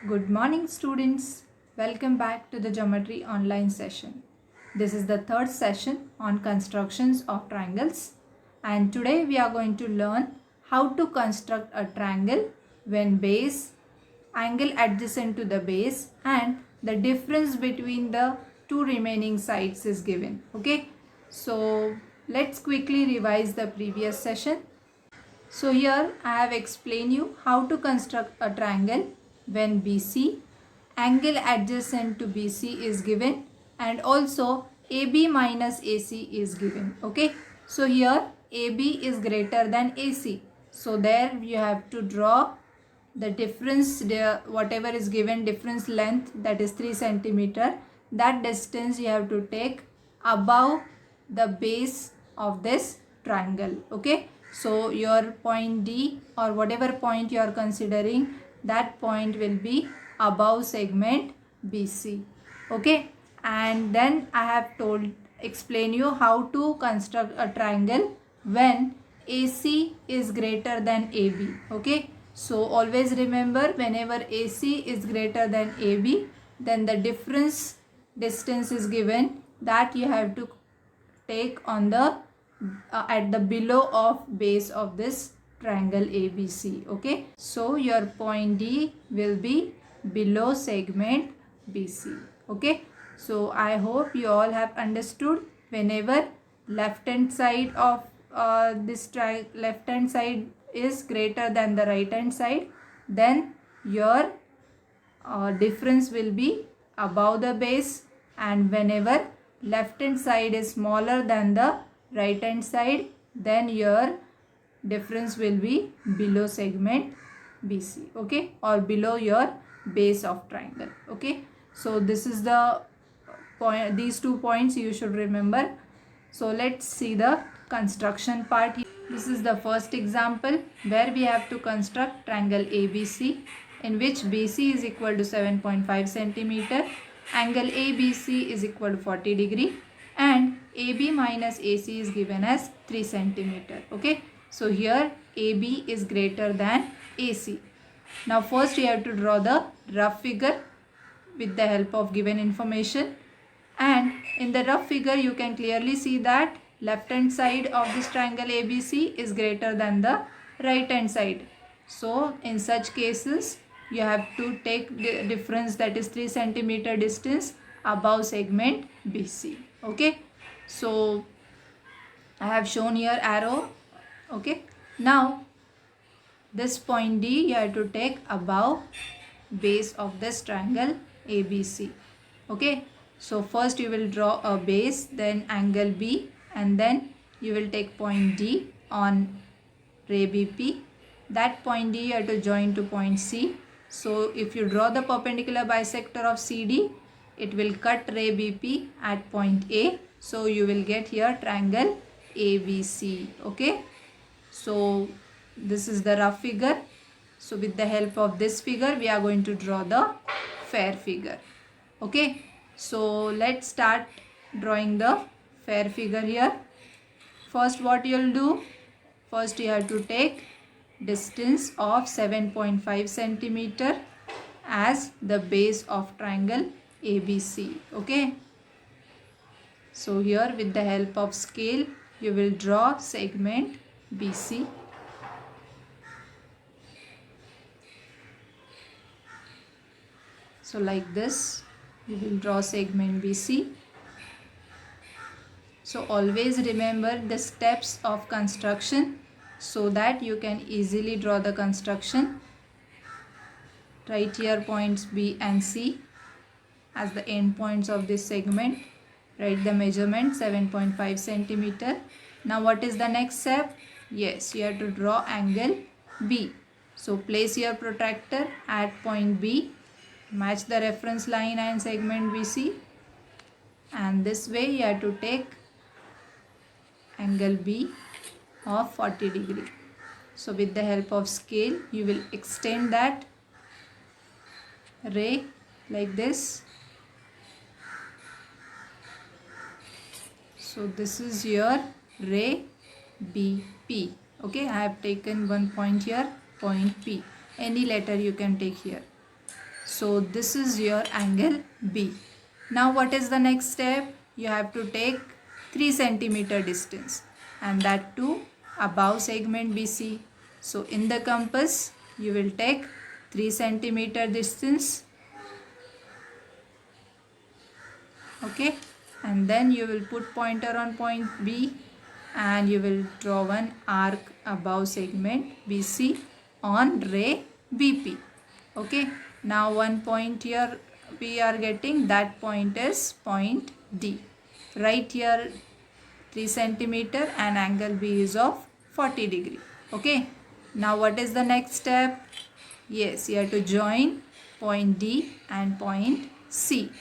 Good morning, students. Welcome back to the Geometry online session. This is the third session on constructions of triangles, and today we are going to learn how to construct a triangle when base, angle adjacent to the base, and the difference between the two remaining sides is given. Okay, so let's quickly revise the previous session. So here I have explained you how to construct a triangle when BC, angle adjacent to BC is given, and also AB minus AC is given. Okay. So here AB is greater than AC. So there you have to draw the difference, whatever is given difference length, that is 3 centimeter. That distance you have to take above the base of this triangle. Okay. So your point D or whatever point you are considering, that point will be above segment BC. Okay. And then I have explain you how to construct a triangle when AC is greater than AB. Okay. So always remember, whenever AC is greater than AB, then the difference distance is given that you have to take on the at the below of base of this triangle ABC. Okay. So your point D will be below segment BC. Okay. So I hope you all have understood. Whenever left hand side of left hand side is greater than the right hand side, then your difference will be above the base, and whenever left hand side is smaller than the right hand side, then your difference will be below segment BC. Okay, or below your base of triangle. Okay, so this is the point, these 2 points you should remember. So let's see the construction part. This is the first example where we have to construct triangle ABC, in which BC is equal to 7.5 centimeter, angle ABC is equal to 40 degree, and AB minus AC is given as 3 centimeter. Okay, so here AB is greater than AC. Now first you have to draw the rough figure with the help of given information, and in the rough figure you can clearly see that left hand side of this triangle ABC is greater than the right hand side. So in such cases you have to take the difference, that is 3 centimeter distance above segment BC. Okay, so I have shown here arrow. Okay, now this point D you have to take above base of this triangle ABC. Okay, so first you will draw a base, then angle B, and then you will take point D on ray BP. That point D you have to join to point C. So if you draw the perpendicular bisector of CD, it will cut ray BP at point A. So you will get here triangle ABC. Okay, so this is the rough figure. So with the help of this figure we are going to draw the fair figure. Okay, so let's start drawing the fair figure here. First what you will do, first you have to take distance of 7.5 centimeter as the base of triangle ABC. Okay, so here with the help of scale you will draw segment BC. So like this you will draw segment BC. So always remember the steps of construction so that you can easily draw the construction. Write here points B and C as the end points of this segment. Write the measurement 7.5 centimeter. Now what is the next step? Yes, you have to draw angle B. So place your protractor at point B, match the reference line and segment BC, and this way you have to take angle B of 40 degree. So with the help of scale you will extend that ray like this. So this is your ray BP. Okay, I have taken one point here, point P. Any letter you can take here. So this is your angle B. Now what is the next step? You have to take 3 centimeter distance, and that too above segment BC. So in the compass you will take 3 centimeter distance. Okay, and then you will put pointer on point B and you will draw one arc above segment BC on ray BP. Okay, now one point here we are getting, that point is point D. Right here 3 centimeter and angle B is of 40 degree. Okay, now what is the next step? Yes, you have to join point D and point C.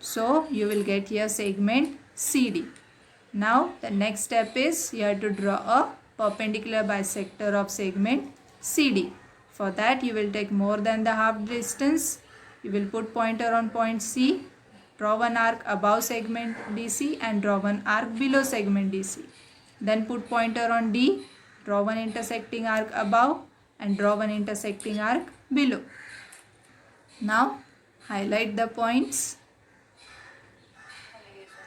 So you will get here segment CD. Now the next step is you have to draw a perpendicular bisector of segment CD. For that you will take more than the half distance. You will put pointer on point C, draw one arc above segment DC and draw one arc below segment DC. Then put pointer on D, draw one intersecting arc above and draw one intersecting arc below. Now highlight the points,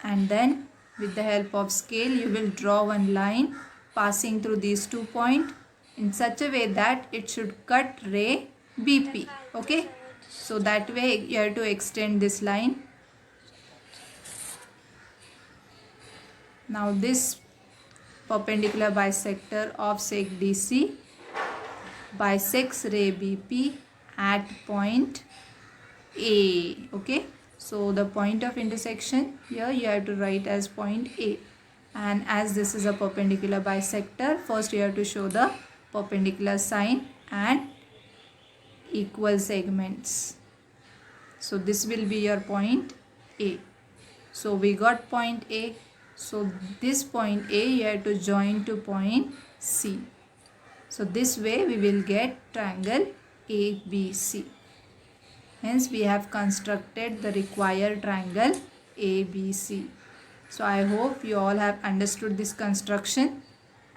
and then with the help of scale you will draw one line passing through these 2 points in such a way that it should cut ray BP. Okay, so that way you have to extend this line. Now this perpendicular bisector of seg DC bisects ray BP at point A. Okay, so the point of intersection here you have to write as point A, and as this is a perpendicular bisector, first you have to show the perpendicular sign and equal segments. So this will be your point A. So we got point A. So this point A you have to join to point C. So this way we will get triangle ABC. Hence we have constructed the required triangle ABC. So I hope you all have understood this construction.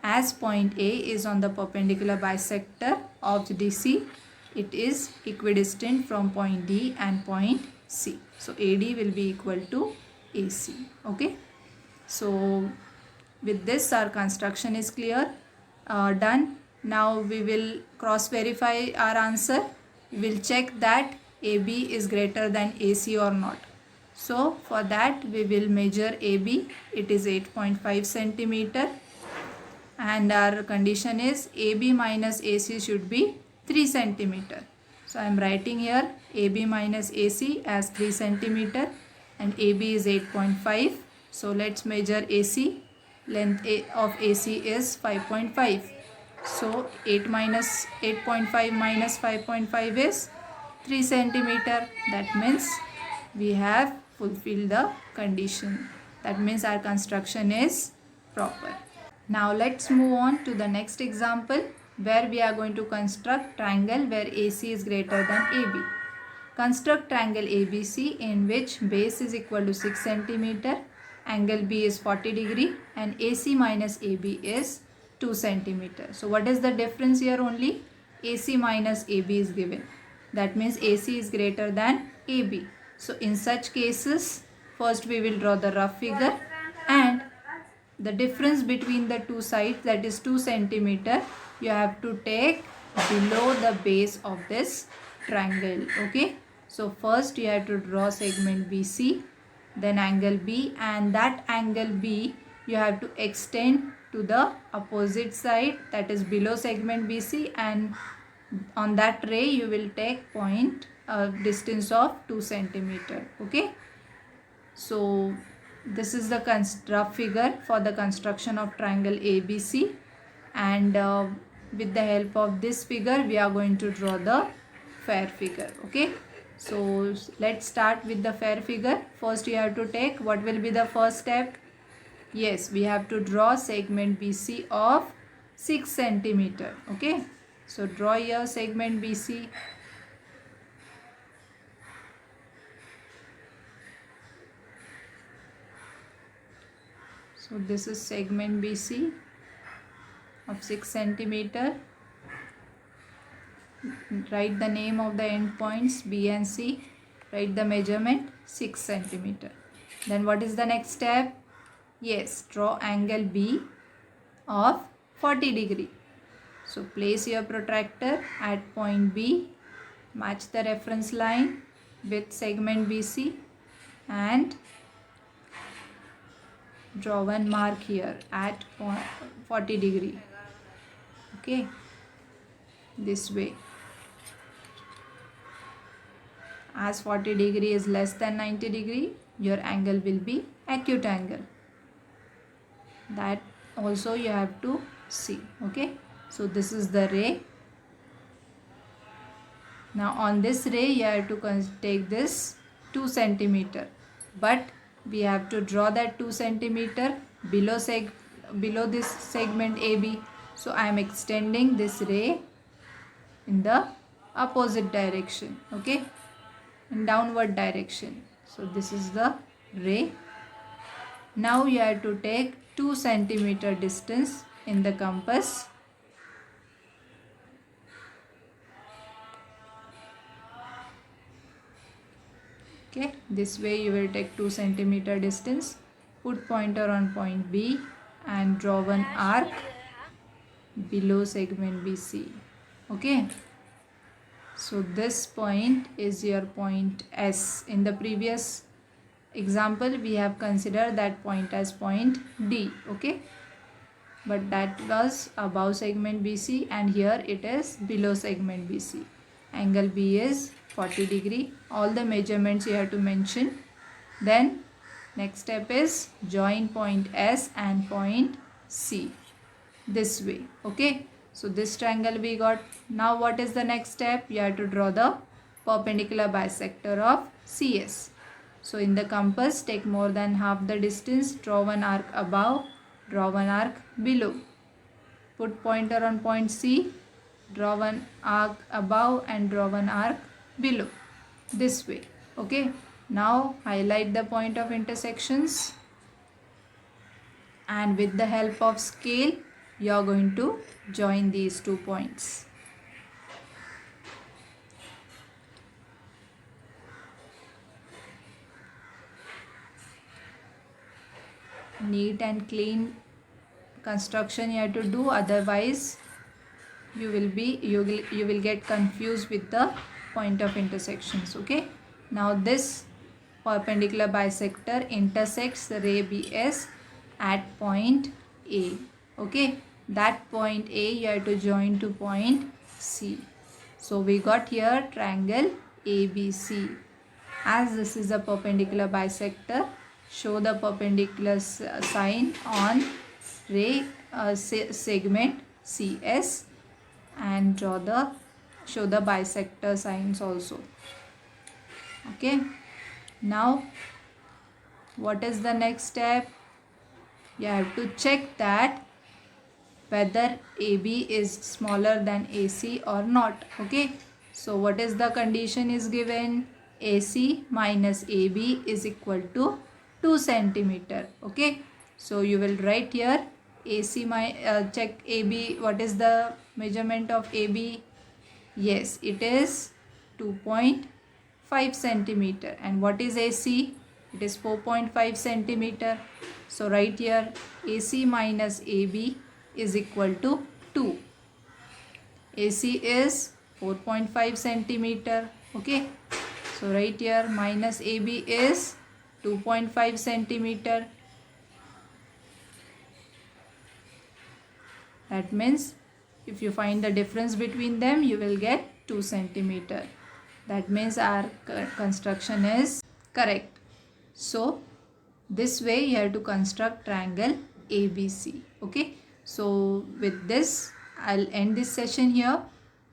As point A is on the perpendicular bisector of DC, it is equidistant from point D and point C. So AD will be equal to AC. Okay. So with this our construction is clear. Done. Now we will cross verify our answer. We will check that AB is greater than AC or not. So for that we will measure AB. It is 8.5 centimeter. And our condition is AB minus AC should be 3 centimeter. So I am writing here AB minus AC as 3 centimeter and AB is 8.5. So let's measure AC. Length of AC is 5.5. So 8.5 minus 5.5 is 3 centimeter. That means we have fulfilled the condition. That means our construction is proper. Now let's move on to the next example where we are going to construct triangle where AC is greater than AB. Construct triangle ABC in which base is equal to 6 centimeter, angle B is 40 degree and AC minus AB is 2 centimeter. So what is the difference here? Only AC minus AB is given. That means AC is greater than AB. So in such cases, first we will draw the rough figure, and the difference between the two sides, that is 2 centimeter, you have to take below the base of this triangle. Okay, so first you have to draw segment BC, then angle B, and that angle B you have to extend to the opposite side, that is below segment BC, and on that ray you will take point distance of 2 centimeter. Okay, so this is the rough figure for the construction of triangle ABC, and with the help of this figure we are going to draw the fair figure. Okay, so let's start with the fair figure. First you have to take, what will be the first step? Yes, we have to draw segment BC of 6 centimeter. Okay, so draw your segment BC. So this is segment BC of 6 centimeter. write the name of the endpoints B and C, write the measurement 6 centimeter. Then what is the next step? Yes, draw angle B of 40 degree. So place your protractor at point B, match the reference line with segment BC and draw one mark here at 40 degree. Okay, this way. As 40 degree is less than 90 degree, your angle will be acute angle. That also you have to see. Okay, so this is the ray. Now on this ray you have to take this 2 centimeter, but we have to draw that 2 centimeter below this segment AB. So I am extending this ray in the opposite direction. Okay, in downward direction. So this is the ray. Now you have to take 2 centimeter distance in the compass. Okay, this way you will take 2 centimeter distance, put pointer on point B and draw one arc below segment BC. Okay, so this point is your point S. In the previous example we have considered that point as point D. Okay, but that was above segment BC and here it is below segment BC. Angle B is 40 degree. All the measurements you have to mention. Then next step is join point S and point C this way. Okay, so this triangle we got. Now what is the next step? You have to draw the perpendicular bisector of CS. So in the compass, take more than half the distance, draw one arc above, draw one arc below. Put pointer on point C, draw one arc above and draw one arc below. This way. Okay, now highlight the point of intersections and with the help of scale you are going to join these 2 points. Neat and clean construction you have to do, otherwise you will get confused with the point of intersections. Okay, now this perpendicular bisector intersects the ray BS at point A. Okay, that point A you have to join to point C. So we got here triangle ABC. As this is a perpendicular bisector, show the perpendicular sign on ray segment CS and show the bisector signs also. Okay, now what is the next step? You have to check that whether AB is smaller than AC or not. Okay, so what is the condition is given? AC minus AB is equal to 2 centimeter. Okay, so you will write here AC check AB. What is the measurement of AB? Yes, it is 2.5 centimeter. And what is AC? It is 4.5 centimeter. So write here AC minus AB is equal to 2. AC is 4.5 centimeter. Okay, so right here minus AB is 2.5 centimeter. That means if you find the difference between them, you will get 2 centimeter. That means our construction is correct. So this way you have to construct triangle ABC. Okay, so with this I'll end this session here.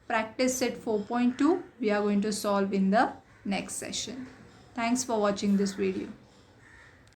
Practice set 4.2 we are going to solve in the next session. Thanks for watching this video.